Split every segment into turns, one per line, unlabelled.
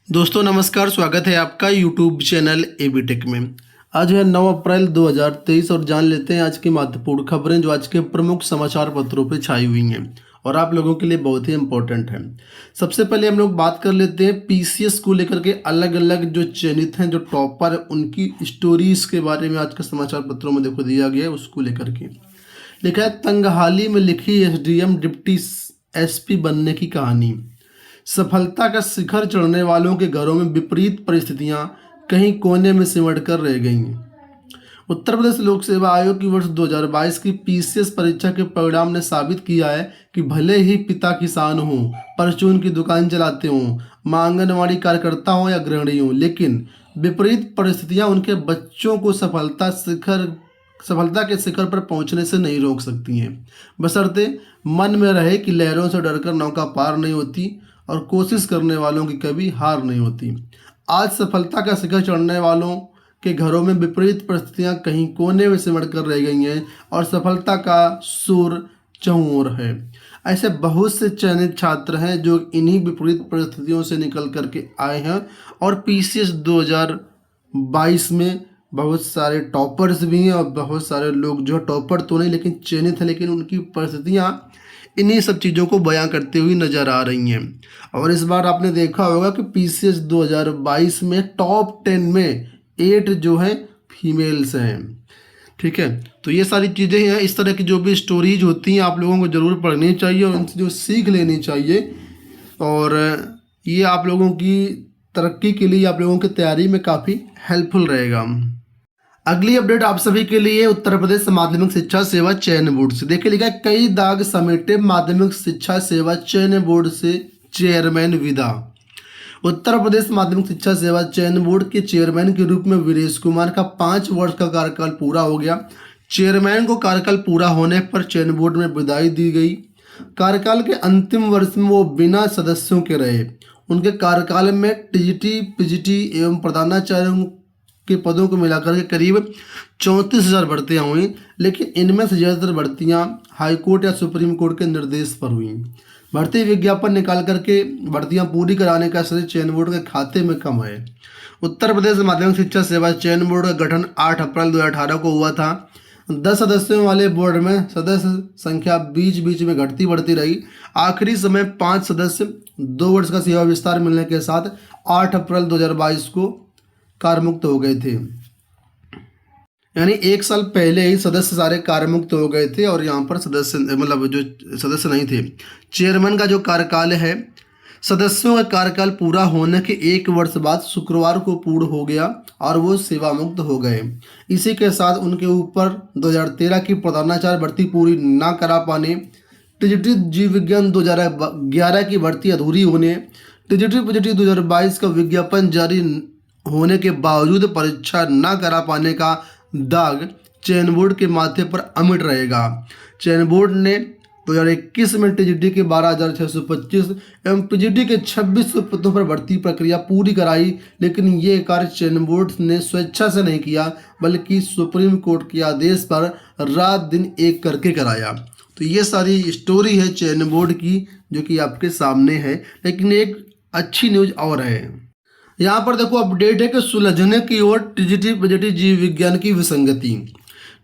दोस्तों नमस्कार, स्वागत है आपका यूट्यूब चैनल एबी टेक में। आज है 9 अप्रैल 2023 और जान लेते हैं आज की महत्वपूर्ण खबरें जो आज के प्रमुख समाचार पत्रों पे छाई हुई हैं और आप लोगों के लिए बहुत ही इम्पोर्टेंट है। सबसे पहले हम लोग बात कर लेते हैं पीसीएस को लेकर के अलग अलग जो चयनित हैं, जो टॉपर है, उनकी स्टोरीज के बारे में आज के समाचार पत्रों में देखो दिया गया है। उसको लेकर के लिखा है, तंगहाली में लिखी एसडीएम डिप्टी एसपी बनने की कहानी। सफलता का शिखर चढ़ने वालों के घरों में विपरीत परिस्थितियां कहीं कोने में सिमट कर रह गईं। उत्तर प्रदेश लोक सेवा आयोग की वर्ष 2022 की पीसीएस परीक्षा के परिणाम ने साबित किया है कि भले ही पिता किसान हों, परचून की दुकान चलाते हों, मां आंगनवाड़ी कार्यकर्ता हों या गृहिणी हों, लेकिन विपरीत परिस्थितियां उनके बच्चों को सफलता के शिखर पर पहुंचने से नहीं रोक सकती हैं, बशर्ते मन में रहे कि लहरों से डरकर नौका पार नहीं होती और कोशिश करने वालों की कभी हार नहीं होती। आज सफलता का शिखर चढ़ने वालों के घरों में विपरीत परिस्थितियां कहीं कोने में सिमट कर रह गई हैं और सफलता का सूर चहुओर है। ऐसे बहुत से चयनित छात्र हैं जो इन्हीं विपरीत परिस्थितियों से निकल करके आए हैं और पीसीएस 2022 में बहुत सारे टॉपर्स भी हैं और बहुत सारे लोग जो टॉपर तो नहीं लेकिन चयनित हैं, लेकिन उनकी परिस्थितियां इन्हीं सब चीज़ों को बयां करते हुए नज़र आ रही हैं। और इस बार आपने देखा होगा कि पीसीएस 2022 में टॉप 10 में 8 जो है फीमेल्स हैं। ठीक है, तो ये सारी चीज़ें हैं। इस तरह की जो भी स्टोरीज होती हैं आप लोगों को ज़रूर पढ़नी चाहिए और उनसे जो सीख लेनी चाहिए, और ये आप लोगों की तरक्की के लिए, आप लोगों की तैयारी में काफ़ी हेल्पफुल रहेगा। अगली अपडेट आप सभी के लिए उत्तर प्रदेश माध्यमिक शिक्षा सेवा चयन बोर्ड से। देखिए लिखा है, कई दाग समेटे माध्यमिक शिक्षा सेवा चयन बोर्ड से चेयरमैन विदा। उत्तर प्रदेश माध्यमिक शिक्षा सेवा चयन बोर्ड के चेयरमैन के रूप में वीरेश कुमार का 5 वर्ष का कार्यकाल पूरा हो गया। चेयरमैन को कार्यकाल पूरा होने पर चयन बोर्ड में विदाई दी गई। कार्यकाल के अंतिम वर्ष में वो बिना सदस्यों के रहे। उनके कार्यकाल में टीजीटी, पीजीटी एवं प्रधानाचार्यों के पदों को मिलाकर के करीब 34,000 भर्तियाँ हुई, लेकिन इनमें से ज़्यादातर भर्तियाँ हाईकोर्ट या सुप्रीम कोर्ट के निर्देश पर हुई। भर्ती विज्ञापन निकाल करके भर्तियाँ पूरी कराने का श्रेय चयन बोर्ड के खाते में कम है। उत्तर प्रदेश माध्यमिक शिक्षा सेवा चयन बोर्ड का गठन 8 अप्रैल 2018 को हुआ था। 10 सदस्यों वाले बोर्ड में सदस्य संख्या बीच बीच में घटती बढ़ती रही। आखिरी समय 5 सदस्य 2 वर्ष का सेवा विस्तार मिलने के साथ 8 अप्रैल 2022 को कार्यमुक्त हो गए थे। यानी 1 साल पहले ही सदस्य सारे कार्यमुक्त हो गए थे और यहाँ पर सदस्य मतलब जो सदस्य नहीं थे। चेयरमैन का जो कार्यकाल है, सदस्यों का कार्यकाल पूरा होने के 1 वर्ष बाद शुक्रवार को पूर्ण हो गया और वो सेवा मुक्त हो गए। इसी के साथ उनके ऊपर 2013 की प्रधानाचार्य भर्ती पूरी ना करा पाने, टीजीटी जीव विज्ञान 2011 की भर्ती अधूरी होने, टीजीटी पीजीटी 2022 का विज्ञापन जारी होने के बावजूद परीक्षा न करा पाने का दाग चयन बोर्ड के माथे पर अमिट रहेगा। चयन बोर्ड ने 2021 में टीजीटी के 12,625 एवं पीजीटी के 2600 पदों पर भर्ती प्रक्रिया पूरी कराई, लेकिन ये कार्य चयन बोर्ड ने स्वेच्छा से नहीं किया बल्कि सुप्रीम कोर्ट के आदेश पर रात दिन एक करके कराया। तो ये सारी स्टोरी है चयन बोर्ड की जो कि आपके सामने है। लेकिन एक अच्छी न्यूज और है, यहाँ पर देखो अपडेट है कि सुलझने की ओर टीजीटी पीजीटी जीव विज्ञान की विसंगति।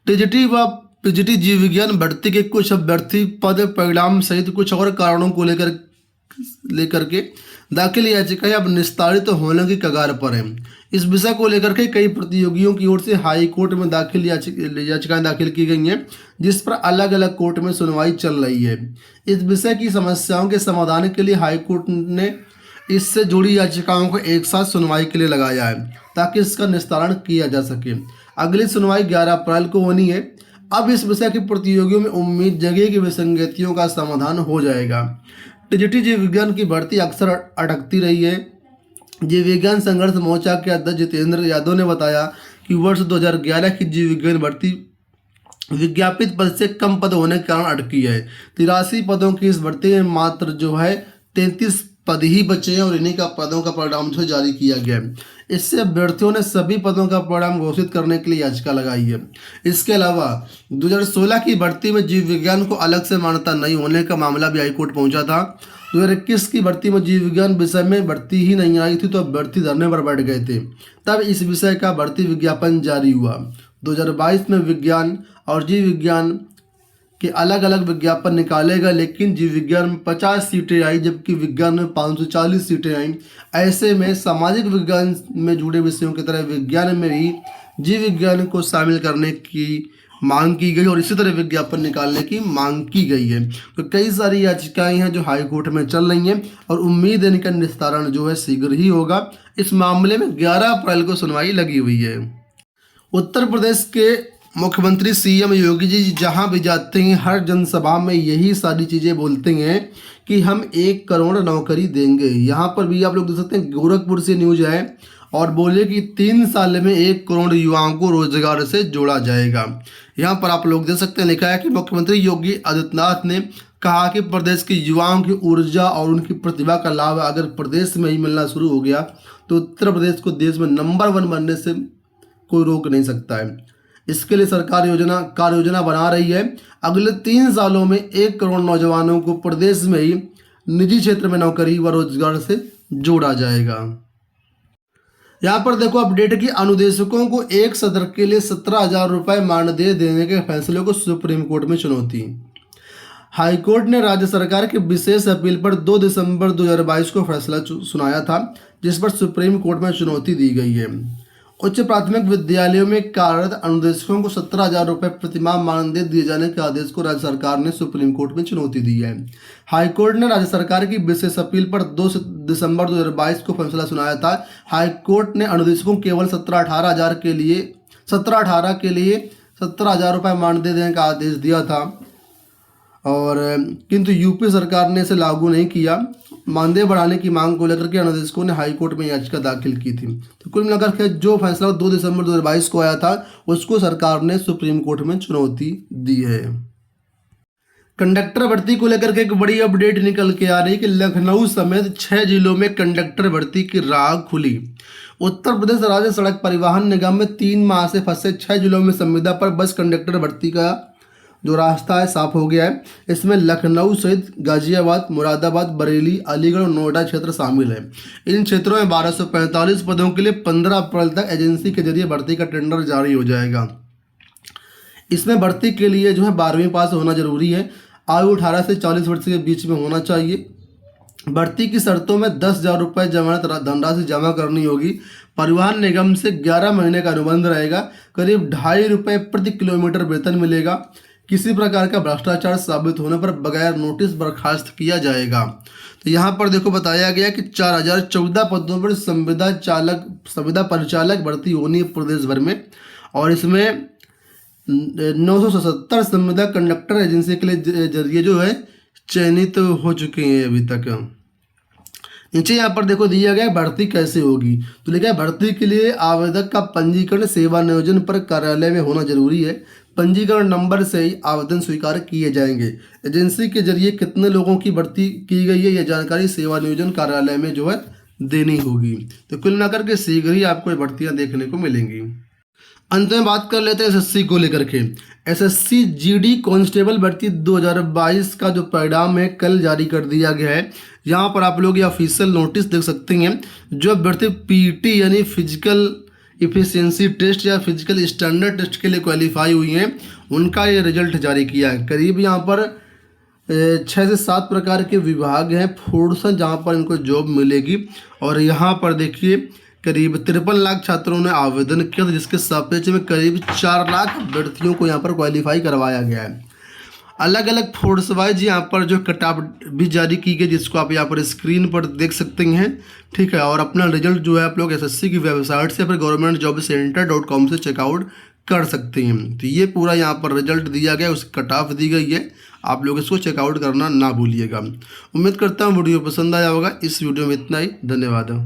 टीजीटी व पीजीटी जीव विज्ञान भर्ती के कुछ अभ्यर्थी पद परिणाम सहित कुछ और कारणों को लेकर के दाखिल याचिकाएं अब निस्तारित होने की कगार पर है। इस विषय को लेकर के कई प्रतियोगियों की ओर से हाई कोर्ट में दाखिल याचिकाएं दाखिल की गई हैं, जिस पर अलग अलग कोर्ट में सुनवाई चल रही है। इस विषय की समस्याओं के समाधान के लिए हाई कोर्ट ने इससे जुड़ी याचिकाओं को एक साथ सुनवाई के लिए लगाया है ताकि इसका निस्तारण किया जा सके। अगली सुनवाई 11 अप्रैल को होनी है। अब इस विषय की प्रतियोगियों में उम्मीद जगह की विसंगतियों का समाधान हो जाएगा। टीजीटी जीव विज्ञान की भर्ती अक्सर अटकती रही है। जीव विज्ञान संघर्ष मोर्चा के अध्यक्ष जितेंद्र यादव ने बताया कि वर्ष 2011 की जीव विज्ञान भर्ती विज्ञापित पद से कम पद होने के कारण अटकी है। 83 पदों की इस भर्ती में मात्र जो है 33 पद ही बचे हैं और इन्हीं का पदों का परिणाम जो जारी किया गया है। इससे अभ्यर्थियों ने सभी पदों का परिणाम घोषित करने के लिए याचिका लगाई है। इसके अलावा 2016 की भर्ती में जीव विज्ञान को अलग से मान्यता नहीं होने का मामला भी हाईकोर्ट पहुंचा था। 2021 की भर्ती में जीव विज्ञान विषय में भर्ती ही नहीं आई थी, तो भर्ती धरने पर बैठ गए थे। तब इस विषय का भर्ती विज्ञापन जारी हुआ। 2022 में विज्ञान और जीव विज्ञान के अलग अलग विज्ञापन निकाले गए, लेकिन जीव विज्ञान में 50 सीटें आई जबकि विज्ञान में 540 सीटें आई। ऐसे में सामाजिक विज्ञान में जुड़े विषयों की तरह विज्ञान में भी जीव विज्ञान को शामिल करने की मांग की गई और इसी तरह विज्ञापन निकालने की मांग की गई है। तो कई सारी याचिकाएं हैं जो हाई कोर्ट में चल रही हैं और उम्मीद है इनका निस्तारण जो है शीघ्र ही होगा। इस मामले में 11 अप्रैल को सुनवाई लगी हुई है। उत्तर प्रदेश के मुख्यमंत्री सीएम योगी जी जहां भी जाते हैं हर जनसभा में यही सारी चीज़ें बोलते हैं कि हम 1 करोड़ नौकरी देंगे। यहाँ पर भी आप लोग देख सकते हैं, गोरखपुर से न्यूज है और बोले कि 3 साल में 1 करोड़ युवाओं को रोजगार से जोड़ा जाएगा। यहाँ पर आप लोग देख सकते हैं, लिखा है कि मुख्यमंत्री योगी आदित्यनाथ ने कहा कि प्रदेश के युवाओं की ऊर्जा और उनकी प्रतिभा का लाभ अगर प्रदेश में ही मिलना शुरू हो गया तो उत्तर प्रदेश को देश में नंबर 1 बनने से कोई रोक नहीं सकता है। इसके लिए सरकार कार्य योजना बना रही है। अगले 3 सालों में 1 करोड़ नौजवानों को प्रदेश में ही निजी क्षेत्र में नौकरी व रोजगार से जोड़ा जाएगा। यहाँ पर देखो अपडेट की अनुदेशकों को एक सत्र के लिए 17,000 रुपये मानदेय देने के फैसले को सुप्रीम कोर्ट में चुनौती। हाईकोर्ट ने राज्य सरकार की विशेष अपील पर 2 दिसंबर 2022 को फैसला सुनाया था, जिस पर सुप्रीम कोर्ट में चुनौती दी गई है। उच्च प्राथमिक विद्यालयों में कार्यरत अनुदेशकों को 17,000 रुपये प्रतिमाह मानदेय दिए जाने के आदेश को राज्य सरकार ने सुप्रीम कोर्ट में चुनौती दी है। हाईकोर्ट ने राज्य सरकार की विशेष अपील पर 2 दिसंबर 2022 को फैसला सुनाया था। हाईकोर्ट ने अनुदेशकों केवल 17-18 के लिए 17,000 रुपये मानदेय देने का आदेश दिया था और किंतु यूपी सरकार ने इसे लागू नहीं किया। मानदेय बढ़ाने की मांग को लेकर के अनुदेशकों ने हाईकोर्ट में याचिका दाखिल की थी। तो कुल मिलाकर के जो फैसला 2 दिसंबर 2022 को आया था उसको सरकार ने सुप्रीम कोर्ट में चुनौती दी है। कंडक्टर भर्ती को लेकर के एक बड़ी अपडेट निकल के आ रही है कि लखनऊ समेत 6 जिलों में कंडक्टर भर्ती की राह खुली। उत्तर प्रदेश राज्य सड़क परिवहन निगम में 3 माह से फंसे 6 जिलों में संविदा पर बस कंडक्टर भर्ती का जो रास्ता है साफ हो गया है। इसमें लखनऊ सहित गाजियाबाद, मुरादाबाद, बरेली, अलीगढ़ और नोएडा क्षेत्र शामिल है। इन क्षेत्रों में 1245 पदों के लिए 15 अप्रैल तक एजेंसी के जरिए भर्ती का टेंडर जारी हो जाएगा। इसमें भर्ती के लिए जो है 12वीं पास होना जरूरी है। आयु 18 से 40 वर्ष के बीच में होना चाहिए। भर्ती की शर्तों में 10,000 रुपये जमानत धनराशि जमा करनी होगी। परिवहन निगम से 11 महीने का अनुबंध रहेगा। करीब 2.5 रुपये प्रति किलोमीटर वेतन मिलेगा। किसी प्रकार का भ्रष्टाचार साबित होने पर बगैर नोटिस बर्खास्त किया जाएगा। तो यहाँ पर देखो बताया गया कि 4014 पदों पर संविदा परिचालक भर्ती होनी है प्रदेश भर में और इसमें 977 संविदा कंडक्टर एजेंसी के लिए जरिए जो है चयनित हो चुके हैं अभी तक। नीचे यहाँ पर देखो दिया गया भर्ती कैसे होगी। तो लिखा है भर्ती के लिए आवेदक का पंजीकरण सेवा नियोजन पर कार्यालय में होना जरूरी है। पंजीकरण नंबर से ही आवेदन स्वीकार किए जाएंगे। एजेंसी के जरिए कितने लोगों की भर्ती की गई है यह जानकारी सेवा नियोजन कार्यालय में जो है देनी होगी। तो कुल मिलाकर के शीघ्र ही आपको ये भर्तियां देखने को मिलेंगी। अंत में बात कर लेते हैं एसएससी को लेकर के। एसएससी जीडी कांस्टेबल भर्ती 2022 का जो परिणाम है कल जारी कर दिया गया है। यहाँ पर आप लोग ये ऑफिशियल नोटिस देख सकते हैं। जो अभ्यर्थी पीटी यानी फिजिकल इफिशियंसी टेस्ट या फिजिकल स्टैंडर्ड टेस्ट के लिए क्वालिफाई हुई हैं उनका ये रिजल्ट जारी किया है। करीब यहाँ पर 6 से 7 प्रकार के विभाग हैं फोर्स जहाँ पर इनको जॉब मिलेगी और यहाँ पर देखिए करीब 53 लाख छात्रों ने आवेदन किया था, जिसके सापेक्ष में करीब 4 लाख अभ्यर्थियों को यहाँ पर क्वालिफाई करवाया गया है। अलग अलग फोर्स वाइज यहाँ पर जो कट ऑफ भी जारी की गई जिसको आप यहाँ पर स्क्रीन पर देख सकते हैं। ठीक है, और अपना रिजल्ट जो है आप लोग एसएससी की वेबसाइट से फिर governmentjobcenter.com से चेकआउट कर सकते हैं। तो ये पूरा यहाँ पर रिजल्ट दिया गया, उसकी कट ऑफ दी गई है, आप लोग इसको चेकआउट करना ना भूलिएगा। उम्मीद करता हूँ वीडियो पसंद आया होगा। इस वीडियो में इतना ही, धन्यवाद।